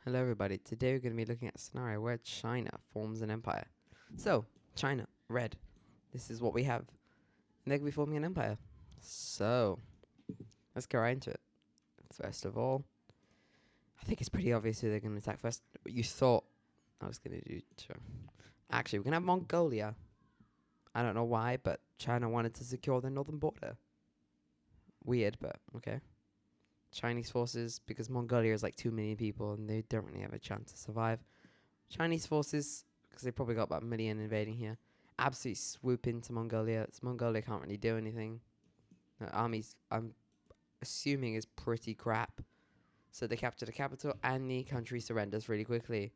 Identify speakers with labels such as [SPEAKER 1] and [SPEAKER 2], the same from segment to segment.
[SPEAKER 1] Hello, everybody. Today we're going to be looking at a scenario where China forms an empire. So, China, red. This is what we have. And they're going to be forming an empire. So, let's go right into it. First of all, I think it's pretty obvious who they're going to attack first. You thought I was going to do. Actually, we're going to have Mongolia. I don't know why, but China wanted to secure the northern border. Weird, but okay. Chinese forces, because Mongolia is like 2 million people and they don't really have a chance to survive. Chinese forces, because they probably got about a million invading here, absolutely swoop into Mongolia. Mongolia can't really do anything. The armies, I'm assuming, is pretty crap. So they capture the capital and the country surrenders really quickly.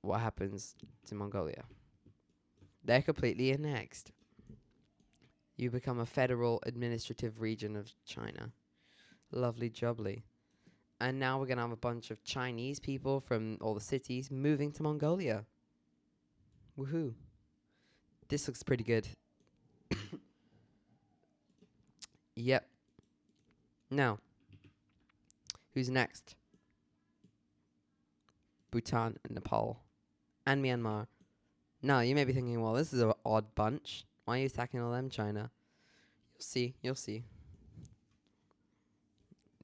[SPEAKER 1] What happens to Mongolia? They're completely annexed. You become a federal administrative region of China. Lovely jubbly. And now we're going to have a bunch of Chinese people from all the cities moving to Mongolia. Woohoo. This looks pretty good. Yep. Now, who's next? Bhutan and Nepal. And Myanmar. Now, you may be thinking, well, this is an odd bunch. Why are you attacking all them, China? You'll see. You'll see.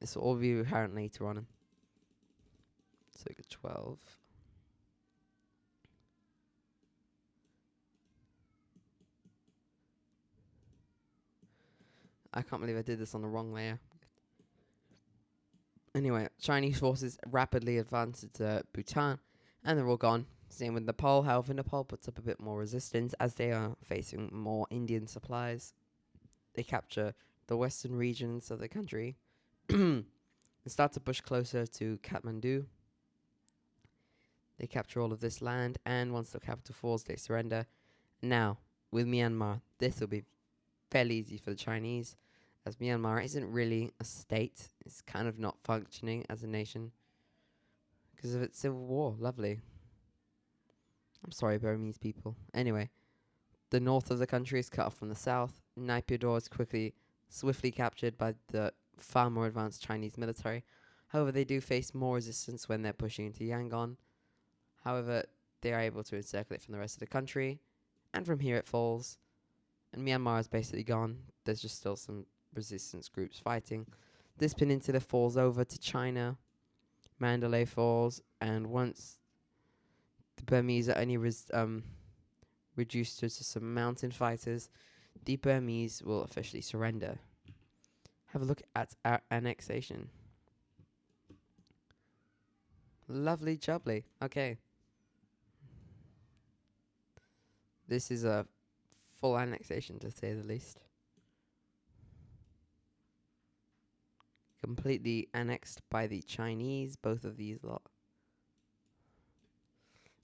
[SPEAKER 1] This will all be apparent later on. So we get 12. I can't believe I did this on the wrong layer. Anyway, Chinese forces rapidly advanced to Bhutan, and they're all gone. Same with Nepal. However, Nepal puts up a bit more resistance as they are facing more Indian supplies. They capture the western regions of the country and start to push closer to Kathmandu. They capture all of this land, and once the capital falls, they surrender. Now, with Myanmar, this will be fairly easy for the Chinese, as Myanmar isn't really a state. It's kind of not functioning as a nation because of its civil war. Lovely. I'm sorry, Burmese people. Anyway, the north of the country is cut off from the south. Naypyidaw is swiftly captured by the far more advanced Chinese military. However, they do face more resistance when they're pushing into Yangon. However, they are able to encircle it from the rest of the country, and from here it falls. And Myanmar is basically gone. There's just still some resistance groups fighting. This peninsula falls over to China. Mandalay falls, and once the Burmese are only reduced to some mountain fighters, the Burmese will officially surrender. Have a look at our annexation. Lovely jubbly. Okay. This is a full annexation, to say the least. Completely annexed by the Chinese, both of these lot.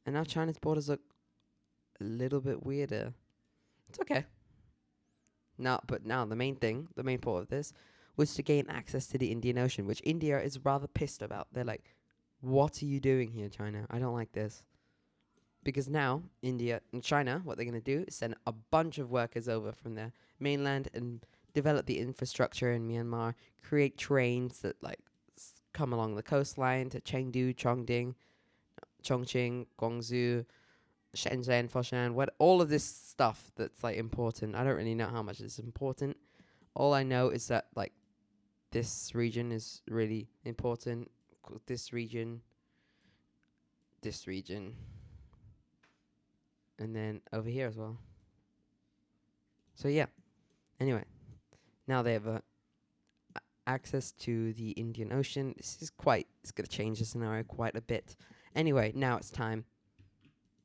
[SPEAKER 1] And now China's borders look a little bit weirder. It's okay. But now the main point of this, was to gain access to the Indian Ocean, which India is rather pissed about. They're like, what are you doing here, China? I don't like this. Because now, India and China, what they're going to do is send a bunch of workers over from their mainland and develop the infrastructure in Myanmar, create trains that come along the coastline to Chengdu, Chongqing, Chongqing, Guangzhou, Shenzhen, Foshan, all of this stuff that's important. I don't really know how much it's important. All I know is that this region is really important. This region, and then over here as well. So yeah. Anyway, now they have access to the Indian Ocean. It's going to change the scenario quite a bit. Anyway, now it's time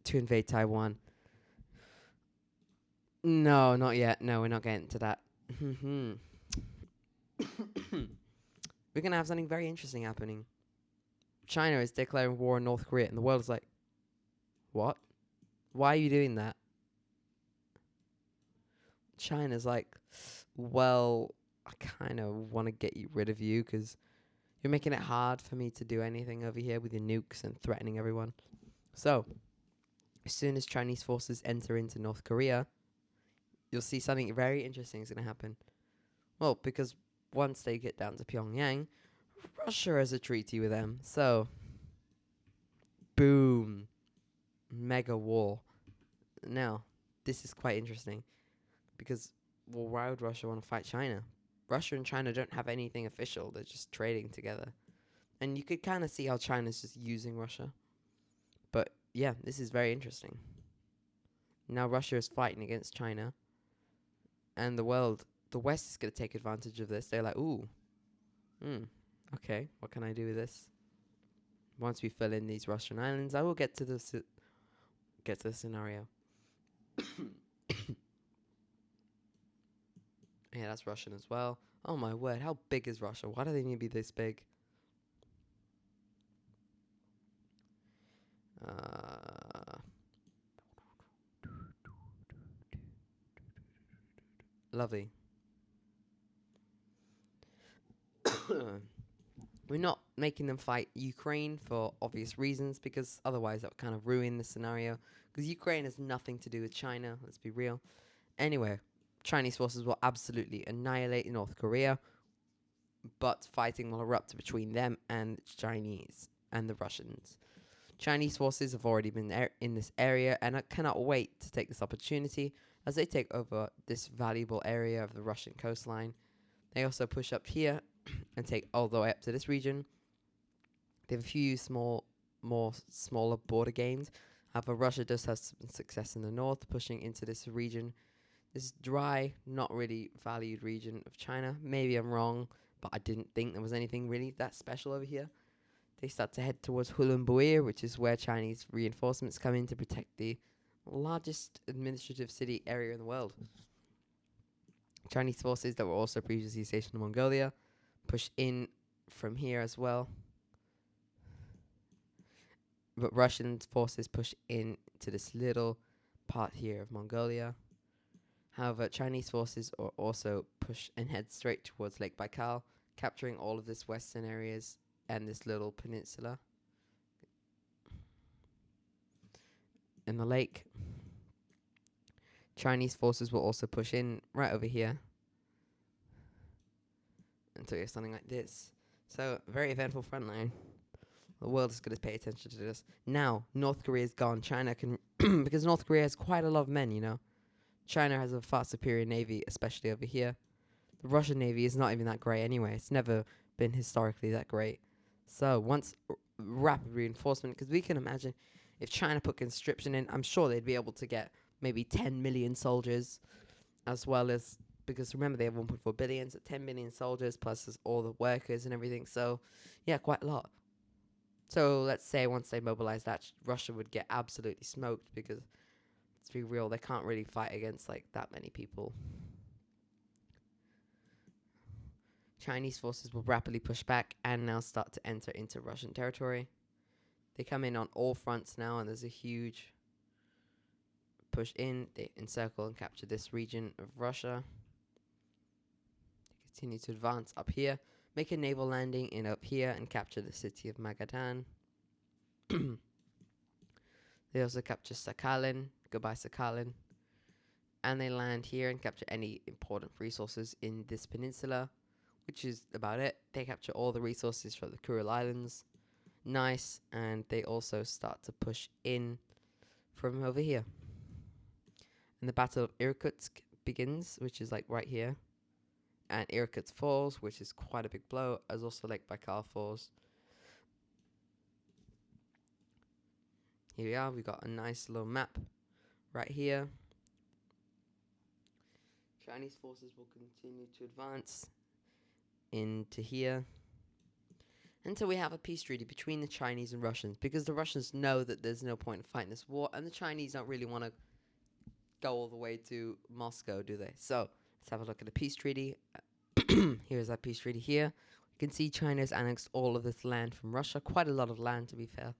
[SPEAKER 1] to invade Taiwan. No, not yet. No, we're not getting to that. We're going to have something very interesting happening. China is declaring war on North Korea, and the world is like, what? Why are you doing that? China's like, well, I kind of want to get rid of you because you're making it hard for me to do anything over here with your nukes and threatening everyone. So, as soon as Chinese forces enter into North Korea, you'll see something very interesting is going to happen. Well, because once they get down to Pyongyang, Russia has a treaty with them. So, boom, mega war. Now, this is quite interesting because, well, why would Russia want to fight China? Russia and China don't have anything official. They're just trading together. And you could kind of see how China's just using Russia. But yeah, this is very interesting. Now Russia is fighting against China. And the West is going to take advantage of this. They're like, ooh, okay, what can I do with this? Once we fill in these Russian islands, I will get to the scenario. Yeah, that's Russian as well. Oh my word, how big is Russia? Why do they need to be this big? Lovely. We're not making them fight Ukraine for obvious reasons, because otherwise that would kind of ruin the scenario. Because Ukraine has nothing to do with China, let's be real. Anyway, Chinese forces will absolutely annihilate North Korea, but fighting will erupt between them and the Chinese and the Russians. Chinese forces have already been in this area, and I cannot wait to take this opportunity as they take over this valuable area of the Russian coastline. They also push up here and take all the way up to this region. They have a few smaller border gains. However, Russia does have some success in the north, pushing into this region. This dry, not really valued region of China. Maybe I'm wrong, but I didn't think there was anything really that special over here. They start to head towards Hulunbuir, which is where Chinese reinforcements come in to protect the largest administrative city area in the world. Chinese forces that were also previously stationed in Mongolia push in from here as well. But Russian forces push in to this little part here of Mongolia. However, Chinese forces are also push and head straight towards Lake Baikal, capturing all of this western areas and this little peninsula in the lake. Chinese forces will also push in right over here until you're something like this. So, very eventful front line. The world is going to pay attention to this. Now, North Korea is gone. China can... because North Korea has quite a lot of men, you know. China has a far superior navy, especially over here. The Russian navy is not even that great anyway. It's never been historically that great. So, once rapid reinforcement, because we can imagine if China put conscription in, I'm sure they'd be able to get maybe 10 million soldiers, as well as... because remember, they have 1.4 billion, so 10 million soldiers, plus all the workers and everything. So, yeah, quite a lot. So let's say once they mobilize that, Russia would get absolutely smoked, because let's be real, they can't really fight against like that many people. Chinese forces will rapidly push back and now start to enter into Russian territory. They come in on all fronts now, and there's a huge push in. They encircle and capture this region of Russia. They continue to advance up here, make a naval landing in up here, and capture the city of Magadan. They also capture Sakhalin. Goodbye, Sakhalin. And they land here and capture any important resources in this peninsula, which is about it. They capture all the resources from the Kuril Islands. Nice. And they also start to push in from over here. And the Battle of Irkutsk begins, which is like right here. And Irkutsk falls, which is quite a big blow, as also Lake Baikal falls. Here we are. We got a nice little map right here. Chinese forces will continue to advance into here until we have a peace treaty between the Chinese and Russians, because the Russians know that there's no point in fighting this war, and the Chinese don't really want to go all the way to Moscow, do they? So let's have a look at the peace treaty. Here's that peace treaty here. You can see China's annexed all of this land from Russia. Quite a lot of land, to be fair.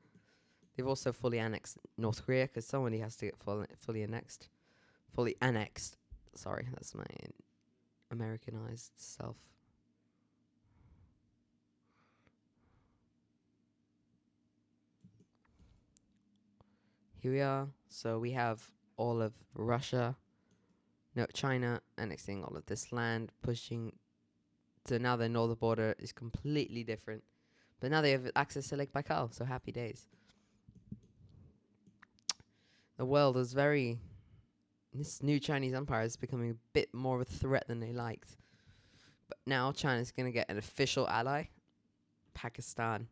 [SPEAKER 1] They've also fully annexed North Korea, because somebody has to get fully annexed. Fully annexed. Sorry, that's my Americanized self. Here we are. So we have all of China annexing all of this land, pushing So now their northern border is completely different. But now they have access to Lake Baikal, so happy days. The world is very... This new Chinese empire is becoming a bit more of a threat than they liked. But now China's going to get an official ally, Pakistan.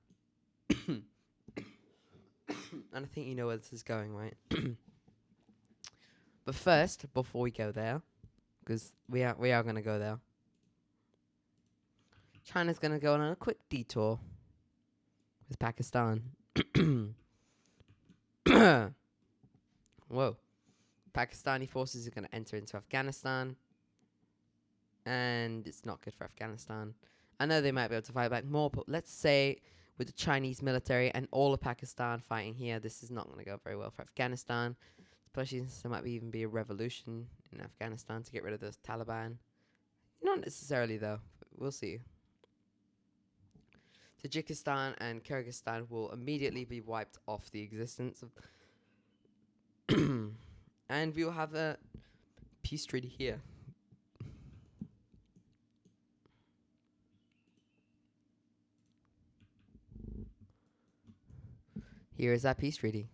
[SPEAKER 1] And I think you know where this is going, right? But first, before we go there, because we are going to go there, China's going to go on a quick detour with Pakistan. Whoa. Pakistani forces are going to enter into Afghanistan. And it's not good for Afghanistan. I know they might be able to fight back more, but let's say with the Chinese military and all of Pakistan fighting here, this is not going to go very well for Afghanistan. Especially since there might even be a revolution in Afghanistan to get rid of the Taliban. Not necessarily, though. We'll see. Tajikistan and Kyrgyzstan will immediately be wiped off the existence of... And we will have a peace treaty here. Here is that peace treaty.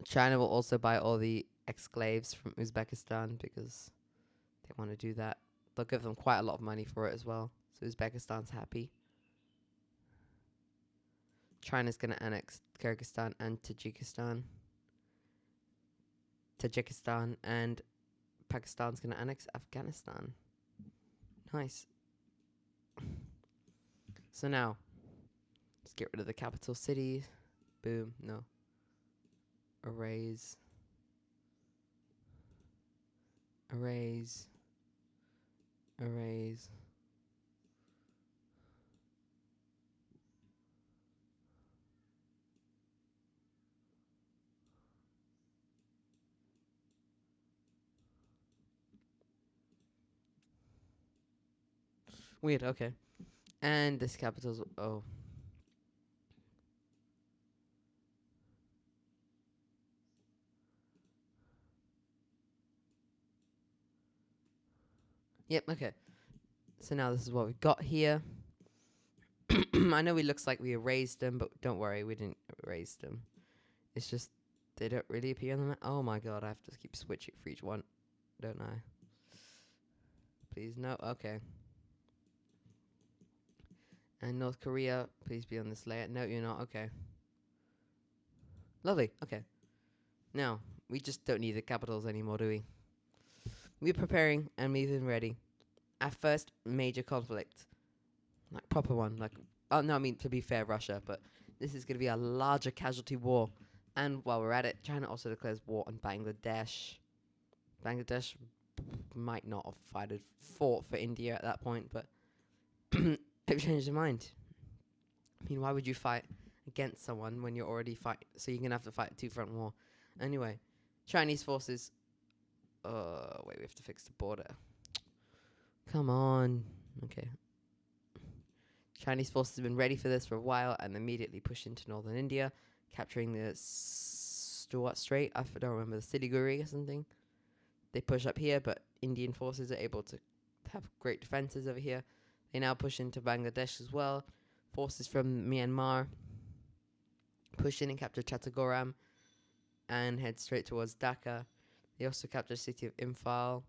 [SPEAKER 1] China will also buy all the exclaves from Uzbekistan because they want to do that. They'll give them quite a lot of money for it as well. So Uzbekistan's happy. China's going to annex Kyrgyzstan and Tajikistan. Tajikistan and Pakistan's going to annex Afghanistan. Nice. So now, let's get rid of the capital cities. Boom. No. Erase. Erase. Erase. Weird, okay. And this capital's... Oh. Yep, okay. So now this is what we've got here. I know it looks like we erased them, but don't worry, we didn't erase them. It's just they don't really appear on the map. Oh my god, I have to keep switching for each one, don't I? Please, no, okay. And North Korea, please be on this layer. No, you're not, okay. Lovely, okay. Now, we just don't need the capitals anymore, do we? We're preparing and we've been ready. Our first major conflict. Like, proper one. Like, oh, no, I mean, to be fair, Russia, but this is going to be a larger casualty war. And while we're at it, China also declares war on Bangladesh. Bangladesh might not have fought for India at that point, but they've changed their mind. I mean, why would you fight against someone when you're already fighting? So you're going to have to fight a two-front war. Anyway, Chinese forces... wait, we have to fix the border. Come on. Okay. Chinese forces have been ready for this for a while and immediately push into northern India, capturing the Stuart Strait. I don't remember, the Siliguri or something. They push up here, but Indian forces are able to have great defenses over here. They now push into Bangladesh as well. Forces from Myanmar push in and capture Chattogram and head straight towards Dhaka. They also capture the city of Imphal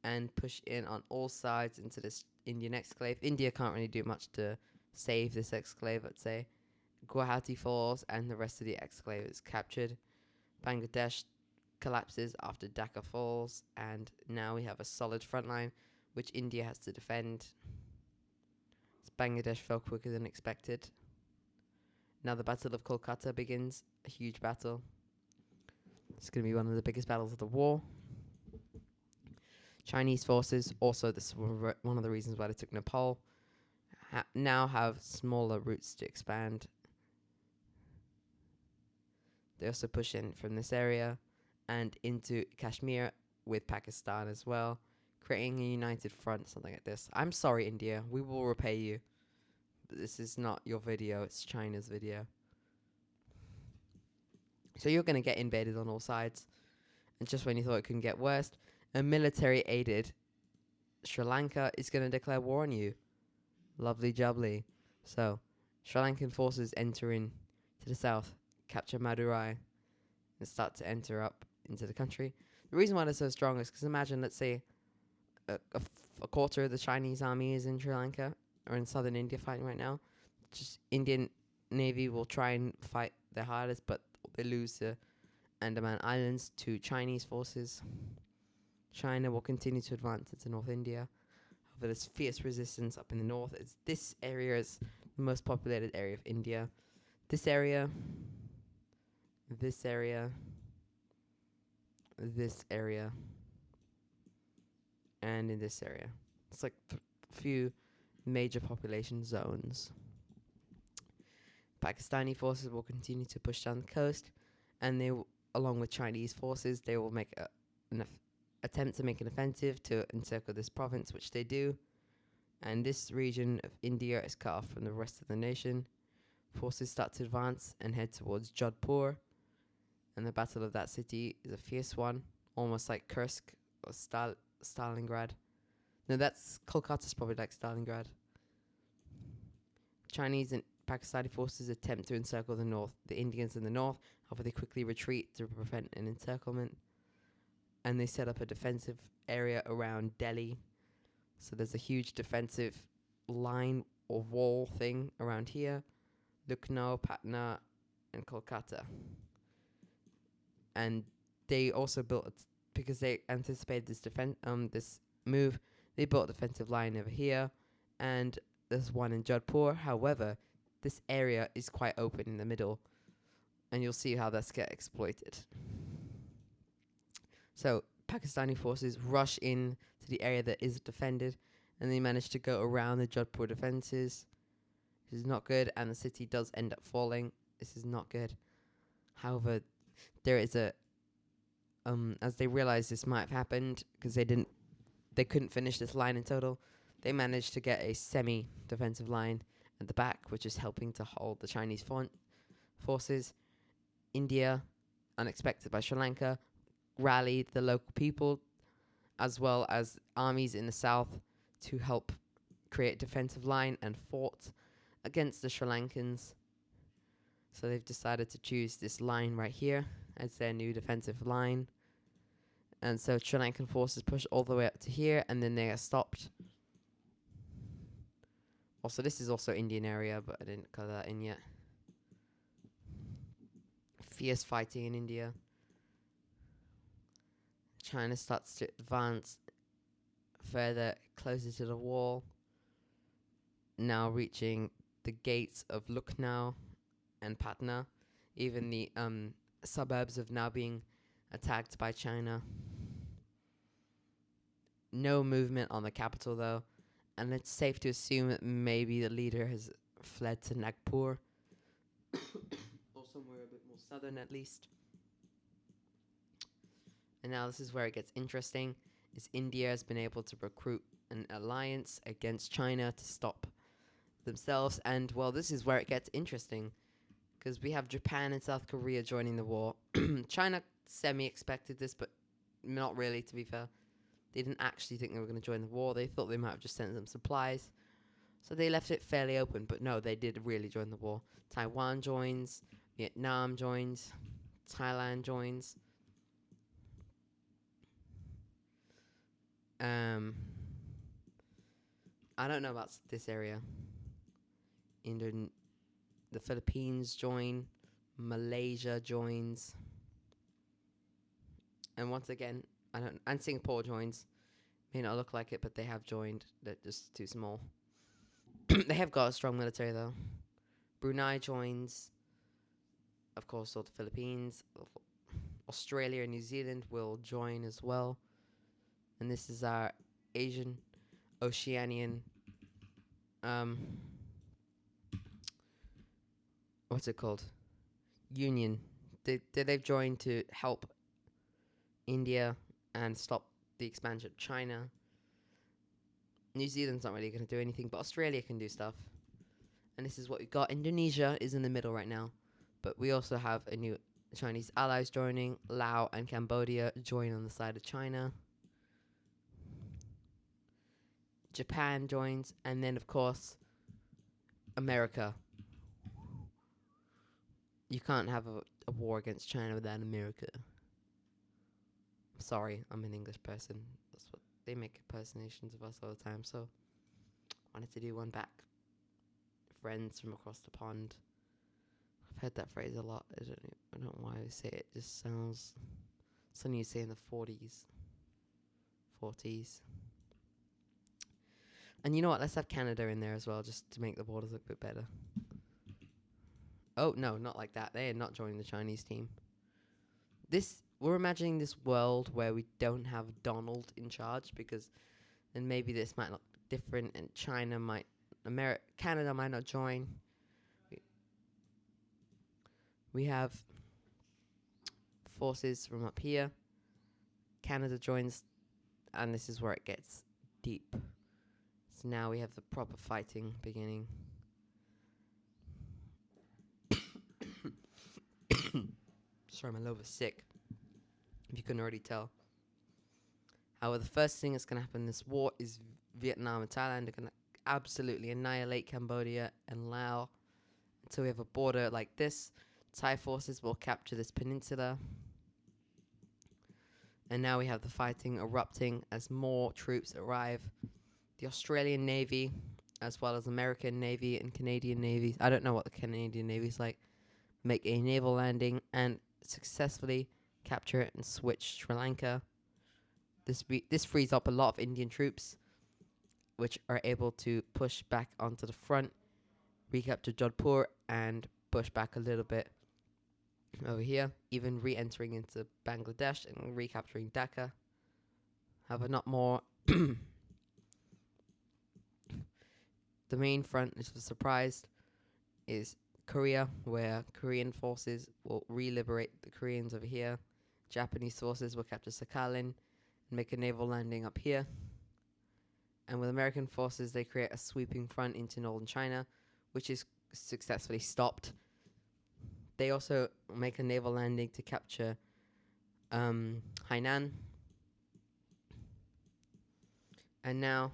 [SPEAKER 1] and push in on all sides into this Indian exclave. India can't really do much to save this exclave, let's say. Guwahati falls and the rest of the exclave is captured. Bangladesh collapses after Dhaka falls, and now we have a solid front line which India has to defend. Bangladesh fell quicker than expected. Now the Battle of Kolkata begins, a huge battle. It's going to be one of the biggest battles of the war. Chinese forces, also this is one of the reasons why they took Nepal, now have smaller routes to expand. They also push in from this area and into Kashmir with Pakistan as well, creating a united front, something like this. I'm sorry, India, we will repay you. But this is not your video, it's China's video. So you're going to get invaded on all sides. And just when you thought it couldn't get worse, a military-aided Sri Lanka is going to declare war on you. Lovely jubbly. So, Sri Lankan forces enter in to the south, capture Madurai, and start to enter up into the country. The reason why they're so strong is because imagine, let's say, a quarter of the Chinese army is in Sri Lanka or in southern India fighting right now. Just Indian Navy will try and fight their hardest, but they lose the Andaman Islands to Chinese forces. China will continue to advance into North India. However, there's fierce resistance up in the north. This area is the most populated area of India. This area, this area, this area, and in this area. It's like few major population zones. Pakistani forces will continue to push down the coast, and along with Chinese forces, they will make an attempt to make an offensive to encircle this province, which they do. And this region of India is cut off from the rest of the nation. Forces start to advance and head towards Jodhpur, and the battle of that city is a fierce one, almost like Kursk or Stalingrad. No, that's Kolkata's probably like Stalingrad. Chinese and Pakistani forces attempt to encircle the Indians in the north. However, they quickly retreat to prevent an encirclement, and they set up a defensive area around Delhi. So there's a huge defensive line or wall thing around here, Lucknow, Patna, and Kolkata. And they also built because they anticipated this move. They built a defensive line over here, and there's one in Jodhpur. However, this area is quite open in the middle, and you'll see how that's get exploited. So Pakistani forces rush in to the area that is defended, and they manage to go around the Jodhpur defenses. This is not good, and the city does end up falling. This is not good. However, there is as they realize this might have happened, because they couldn't finish this line in total, they managed to get a semi-defensive line at the back, which is helping to hold the Chinese forces. India, unexpected by Sri Lanka, rallied the local people as well as armies in the south to help create a defensive line and fought against the Sri Lankans. So they've decided to choose this line right here as their new defensive line. And so Sri Lankan forces push all the way up to here, and then they are stopped. Also, this is also Indian area, but I didn't color that in yet. Fierce fighting in India. China starts to advance further, closer to the wall, now reaching the gates of Lucknow and Patna. Even the suburbs of now being attacked by China. No movement on the capital, though, and it's safe to assume that maybe the leader has fled to Nagpur, or somewhere a bit more southern at least. And now this is where it gets interesting, is India has been able to recruit an alliance against China to stop themselves. And, well, this is where it gets interesting, because we have Japan and South Korea joining the war. China semi-expected this, but not really, to be fair. They didn't actually think they were going to join the war. They thought they might have just sent them supplies. So they left it fairly open, but no, they did really join the war. Taiwan joins, Vietnam joins, Thailand joins. I don't know about this area. The Philippines join, Malaysia joins, and once again, and Singapore joins. May not look like it, but they have joined. They're just too small. They have got a strong military, though. Brunei joins. Of course, all the Philippines. Australia and New Zealand will join as well. And this is our Asian, Oceanian, what's it called? Union. They've joined to help India and stop the expansion of China. New Zealand's not really going to do anything, but Australia can do stuff. And this is what we got. Indonesia is in the middle right now, but we also have a new Chinese allies joining. Laos and Cambodia join on the side of China. Japan joins, and then of course America. You can't have a war against China without America. Sorry, I'm an English person. That's what they make impersonations of us all the time. So wanted to do one back. Friends from across the pond. I've heard that phrase a lot. I don't know why I say it. It just sounds something you say in the 40s. And you know what? Let's have Canada in there as well, just to make the borders look a bit better. Oh, no, not like that. They are not joining the Chinese team. We're imagining this world where we don't have Donald in charge, because then maybe this might look different, and Canada might not join. We have forces from up here. Canada joins, and this is where it gets deep. So now we have the proper fighting beginning. Sorry, I'm a little bit sick, if you couldn't already tell. However, the first thing that's going to happen in this war is Vietnam and Thailand are going to absolutely annihilate Cambodia and Laos. Until we have a border like this, Thai forces will capture this peninsula. And now we have the fighting erupting as more troops arrive. The Australian Navy, as well as American Navy and Canadian Navy, I don't know what the Canadian Navy's like, make a naval landing and successfully capture it and switch Sri Lanka. This frees up a lot of Indian troops, which are able to push back onto the front, recapture Jodhpur, and push back a little bit over here, even re-entering into Bangladesh and recapturing Dhaka. However, not more. The main front, which was surprised, is Korea, where Korean forces will re-liberate the Koreans over here. Japanese forces will capture Sakhalin and make a naval landing up here. And with American forces, they create a sweeping front into northern China, which is successfully stopped. They also make a naval landing to capture Hainan. And now,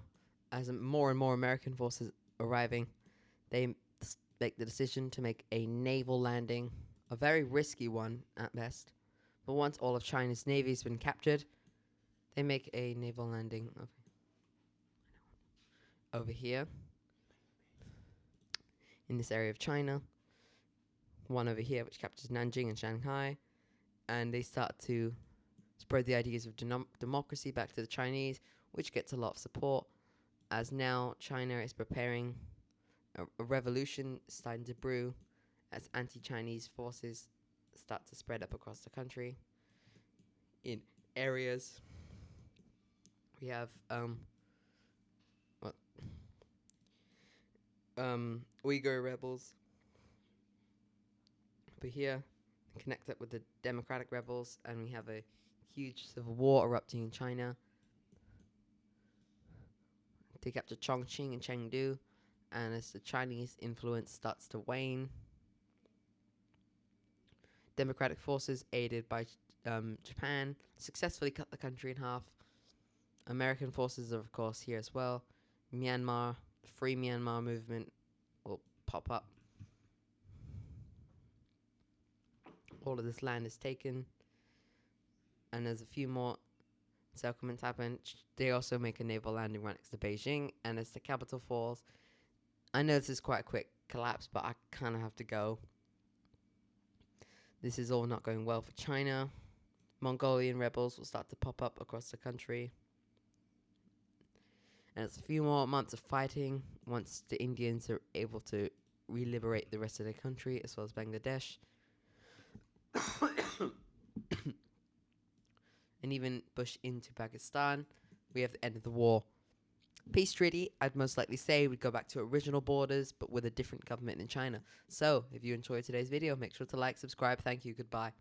[SPEAKER 1] as more and more American forces arriving, they make the decision to make a naval landing, a very risky one at best. But once all of China's navy has been captured, they make a naval landing over here in this area of China. One over here, which captures Nanjing and Shanghai. And they start to spread the ideas of democracy back to the Chinese, which gets a lot of support, as now China is preparing a revolution starting to brew as anti-Chinese forces start to spread up across the country in areas. We have Uyghur rebels over here, connect up with the democratic rebels, and we have a huge civil war erupting in China. They capture Chongqing and Chengdu, and as the Chinese influence starts to wane, democratic forces aided by Japan successfully cut the country in half. American forces are of course here as well. Myanmar, the Free Myanmar movement will pop up. All of this land is taken, and there's a few more settlements happen. They also make a naval landing right next to Beijing, and as the capital falls, I know this is quite a quick collapse, but I kind of have to go. This is all not going well for China. Mongolian rebels will start to pop up across the country. And it's a few more months of fighting once the Indians are able to re-liberate the rest of their country, as well as Bangladesh. And even push into Pakistan. We have the end of the war. Peace treaty, I'd most likely say, would go back to original borders, but with a different government in China. So, if you enjoyed today's video, make sure to like, subscribe. Thank you. Goodbye.